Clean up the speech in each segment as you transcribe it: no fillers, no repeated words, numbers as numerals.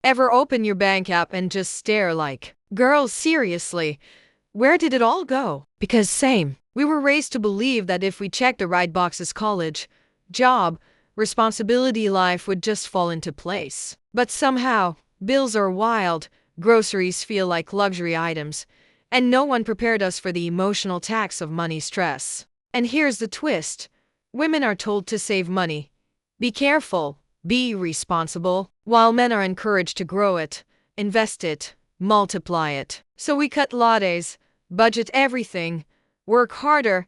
Ever open your bank app and just stare like, girls, seriously, where did it all go? Because same. We were raised to believe that if we checked the right boxes, college, job, responsibility, life would just fall into place. But somehow, bills are wild, groceries feel like luxury items, and no one prepared us for the emotional tax of money stress. And here's the twist. Women are told to save money. Be careful, be responsible, while men are encouraged to grow it, invest it, multiply it. So we cut lattes, budget everything, work harder,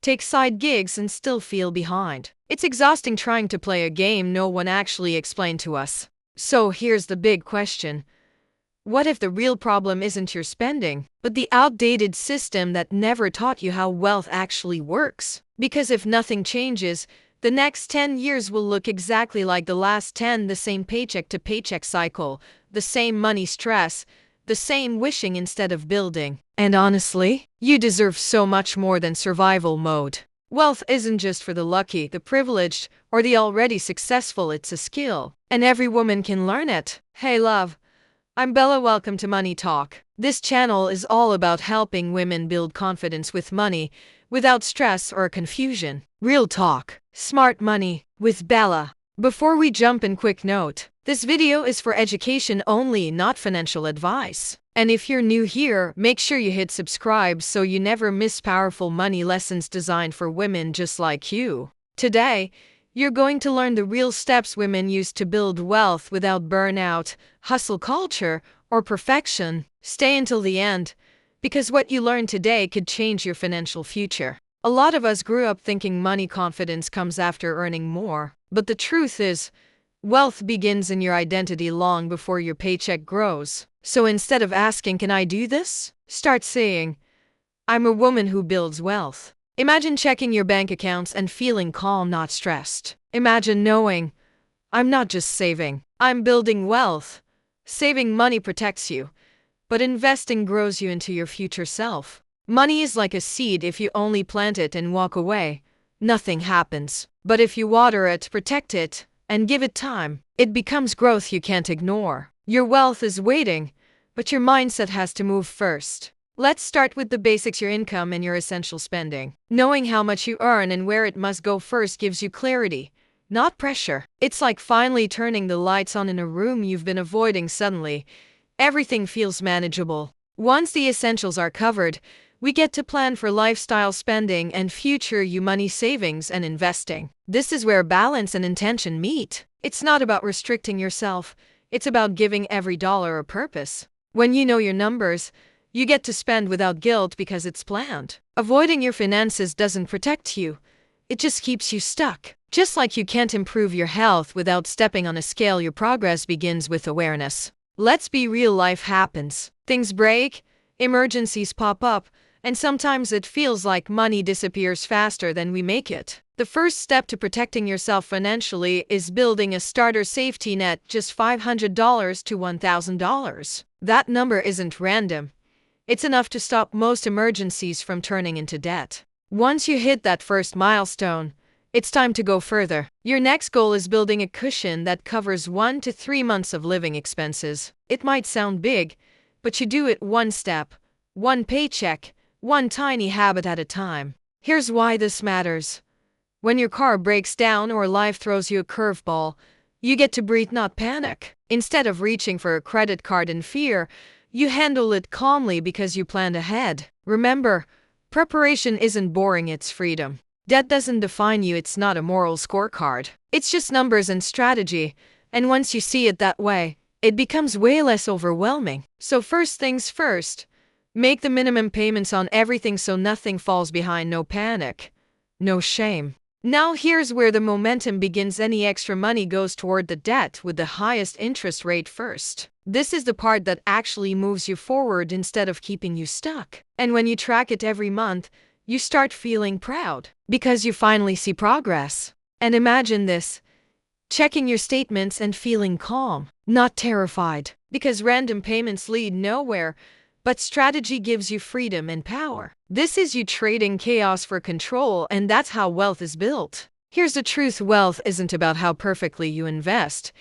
take side gigs and still feel behind. It's exhausting trying to play a game no one actually explained to us. So here's the big question. What if the real problem isn't your spending, but the outdated system that never taught you how wealth actually works? Because if nothing changes, the next 10 years will look exactly like the last 10, the same paycheck to paycheck cycle, the same money stress, the same wishing instead of building. And honestly, you deserve so much more than survival mode. Wealth isn't just for the lucky, the privileged, or the already successful, it's a skill. And every woman can learn it. Hey love, I'm Bella, welcome to Money Talk. This channel is all about helping women build confidence with money, without stress or confusion. Real talk, smart money, with Bella. Before we jump in, quick note, this video is for education only, not financial advice. And if you're new here, make sure you hit subscribe so you never miss powerful money lessons designed for women just like you. Today, you're going to learn the real steps women use to build wealth without burnout, hustle culture, or perfection. Stay until the end, because what you learn today could change your financial future. A lot of us grew up thinking money confidence comes after earning more. But the truth is, wealth begins in your identity long before your paycheck grows. So instead of asking, can I do this? Start saying, I'm a woman who builds wealth. Imagine checking your bank accounts and feeling calm, not stressed. Imagine knowing, I'm not just saving, I'm building wealth. Saving money protects you, but investing grows you into your future self. Money is like a seed. If you only plant it and walk away, nothing happens. But if you water it, protect it, and give it time, it becomes growth you can't ignore. Your wealth is waiting, but your mindset has to move first. Let's start with the basics: your income and your essential spending. Knowing how much you earn and where it must go first gives you clarity, not pressure. It's like finally turning the lights on in a room you've been avoiding. Suddenly, everything feels manageable. Once the essentials are covered, we get to plan for lifestyle spending and future you money savings and investing. This is where balance and intention meet. It's not about restricting yourself, it's about giving every dollar a purpose. When you know your numbers, you get to spend without guilt because it's planned. Avoiding your finances doesn't protect you, it just keeps you stuck. Just like you can't improve your health without stepping on a scale, your progress begins with awareness. Let's be real, life happens. Things break, emergencies pop up, and sometimes it feels like money disappears faster than we make it. The first step to protecting yourself financially is building a starter safety net, just $500 to $1,000. That number isn't random. It's enough to stop most emergencies from turning into debt. Once you hit that first milestone, it's time to go further. Your next goal is building a cushion that covers 1 to 3 months of living expenses. It might sound big, but you do it one step, one paycheck, one tiny habit at a time. Here's why this matters. When your car breaks down or life throws you a curveball, you get to breathe, not panic. Instead of reaching for a credit card in fear, you handle it calmly because you planned ahead. Remember, preparation isn't boring, it's freedom. Debt doesn't define you, it's not a moral scorecard. It's just numbers and strategy, and once you see it that way, it becomes way less overwhelming. So first things first, make the minimum payments on everything so nothing falls behind. No panic, no shame. Now here's where the momentum begins. Any extra money goes toward the debt with the highest interest rate first. This is the part that actually moves you forward instead of keeping you stuck. And when you track it every month, you start feeling proud because you finally see progress. And imagine this, checking your statements and feeling calm, not terrified, because random payments lead nowhere, but strategy gives you freedom and power. This is you trading chaos for control, and that's how wealth is built. Here's the truth, wealth isn't about how perfectly you invest.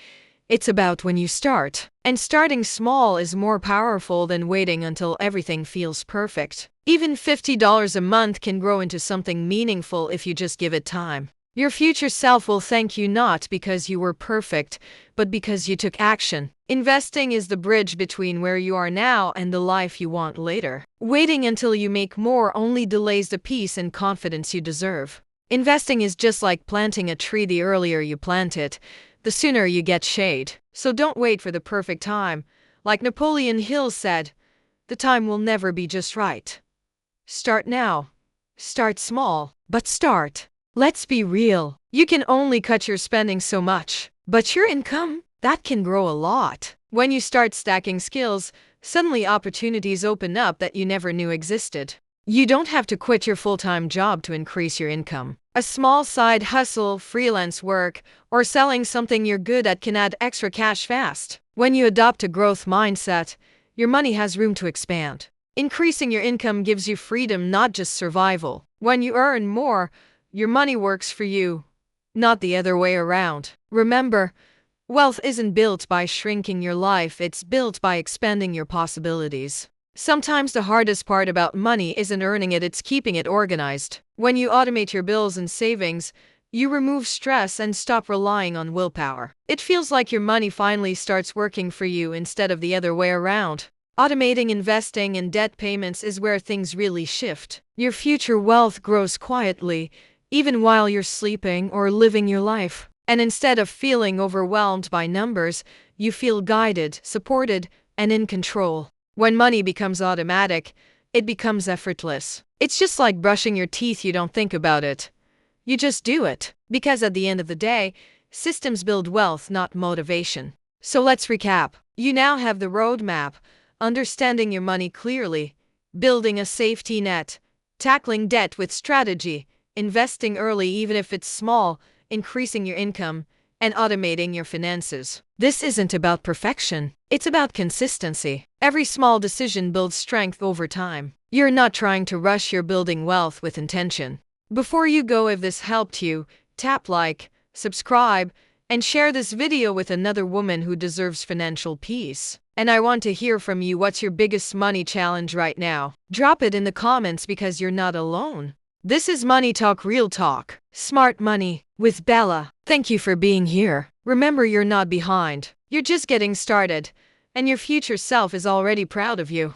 It's about when you start. And starting small is more powerful than waiting until everything feels perfect. Even $50 a month can grow into something meaningful if you just give it time. Your future self will thank you not because you were perfect, but because you took action. Investing is the bridge between where you are now and the life you want later. Waiting until you make more only delays the peace and confidence you deserve. Investing is just like planting a tree. The earlier you plant it, the sooner you get shade. So don't wait for the perfect time. Like Napoleon Hill said, the time will never be just right. Start now. Start small, but start. Let's be real. You can only cut your spending so much, but your income, that can grow a lot. When you start stacking skills, suddenly opportunities open up that you never knew existed. You don't have to quit your full-time job to increase your income. A small side hustle, freelance work, or selling something you're good at can add extra cash fast. When you adopt a growth mindset, your money has room to expand. Increasing your income gives you freedom, not just survival. When you earn more, your money works for you, not the other way around. Remember, wealth isn't built by shrinking your life, it's built by expanding your possibilities. Sometimes the hardest part about money isn't earning it, it's keeping it organized. When you automate your bills and savings, you remove stress and stop relying on willpower. It feels like your money finally starts working for you instead of the other way around. Automating investing and debt payments is where things really shift. Your future wealth grows quietly, even while you're sleeping or living your life. And instead of feeling overwhelmed by numbers, you feel guided, supported, and in control. When money becomes automatic, it becomes effortless. It's just like brushing your teeth. You don't think about it. You just do it. Because at the end of the day, systems build wealth, not motivation. So let's recap. You now have the roadmap: understanding your money clearly, building a safety net, tackling debt with strategy, investing early even if it's small, increasing your income, and automating your finances. This isn't about perfection. It's about consistency. Every small decision builds strength over time. You're not trying to rush, you're building wealth with intention. Before you go, if this helped you, tap like, subscribe, and share this video with another woman who deserves financial peace. And I want to hear from you. What's your biggest money challenge right now? Drop it in the comments because you're not alone. This is Money Talk, Real Talk, Smart Money with Bella. Thank you for being here. Remember, you're not behind. You're just getting started, and your future self is already proud of you.